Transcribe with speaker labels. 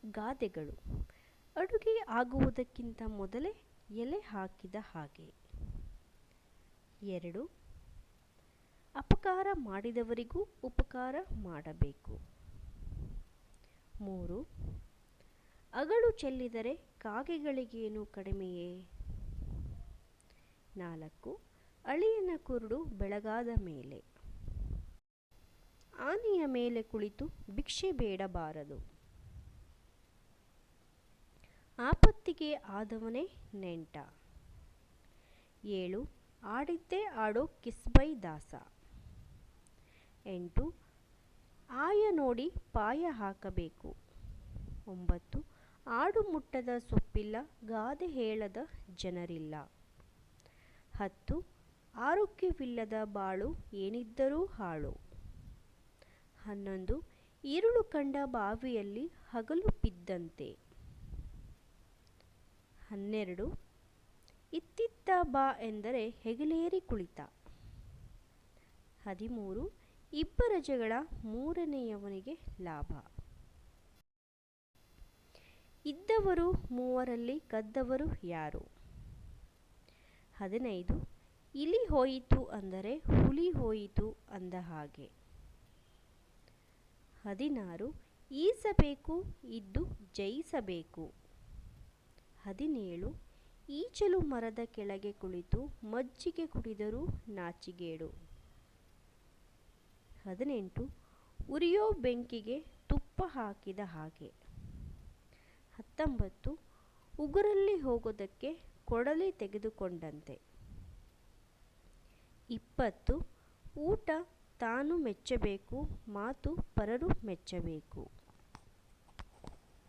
Speaker 1: ಗಾದೆಗಳು. ಅಡುಗೆ ಆಗುವುದಕ್ಕಿಂತ ಮೊದಲೇ ಎಲೆ ಹಾಕಿದ ಹಾಗೆ. 2. ಅಪಕಾರ ಮಾಡಿದವರಿಗೂ ಉಪಕಾರ ಮಾಡಬೇಕು. 3. ಅಗಳು ಚೆಲ್ಲಿದರೆ ಕಾಗೆಗಳಿಗೇನು ಕಡಿಮೆಯೇ. 4. ಅಳಿಯನ ಕುರುಡು ಬೆಳಗಾದ ಮೇಲೆ. ಆನೆಯ ಮೇಲೆ ಕುಳಿತು ಭಿಕ್ಷೆ ಬೇಡಬಾರದು. ಆಪತ್ತಿಗೆ ಆದವನೇ ನೆಂಟ. 7. ಆಡಿದ್ದೇ ಆಡೋ ಕಿಸ್ಬೈ ದಾಸ. 8. ಆಯ ನೋಡಿ ಪಾಯ ಹಾಕಬೇಕು. 9. ಆಡು ಮುಟ್ಟದ ಸೊಪ್ಪಿಲ್ಲ, ಗಾದೆ ಹೇಳದ ಜನರಿಲ್ಲ. 10. ಆರೋಗ್ಯವಿಲ್ಲದ ಬಾಳು ಏನಿದ್ದರೂ ಹಾಳು. 11. ഇരുಳು ಕಂಡ ಬಾವಿಯಲ್ಲಿ ಹಗಲು ಬಿದ್ದಂತೆ. 12. ಇತ್ತಿತ್ತ ಬಾ ಎಂದರೆ ಹೆಗಲೇರಿ ಕುಳಿತ. 13. ಇಬ್ಬರ ಜಗಳ ಮೂರನೆಯವನಿಗೆ ಲಾಭ. ಇದ್ದವರು ಮೂವರಲ್ಲಿ ಕದ್ದವರು ಯಾರು. 15. ಇಲಿ ಹೋಯಿತು ಅಂದರೆ ಹುಲಿ ಹೋಯಿತು ಅಂದ ಹಾಗೆ. 16. ಈಸಬೇಕು ಇದ್ದು ಜಯಿಸಬೇಕು. 17. ಈಚಲು ಮರದ ಕೆಳಗೆ ಕುಳಿತು ಮಜ್ಜಿಗೆ ಕುಡಿದರೂ ನಾಚಿಗೇಡು. 18. ಉರಿಯೋ ಬೆಂಕಿಗೆ ತುಪ್ಪ ಹಾಕಿದ ಹಾಗೆ. 19. ಉಗುರಲ್ಲಿ ಹೋಗೋದಕ್ಕೆ ಕೊಡಲಿ ತೆಗೆದುಕೊಂಡಂತೆ. 20. ಊಟ ತಾನು ಮೆಚ್ಚಬೇಕು, ಮಾತು ಪರರು ಮೆಚ್ಚಬೇಕು.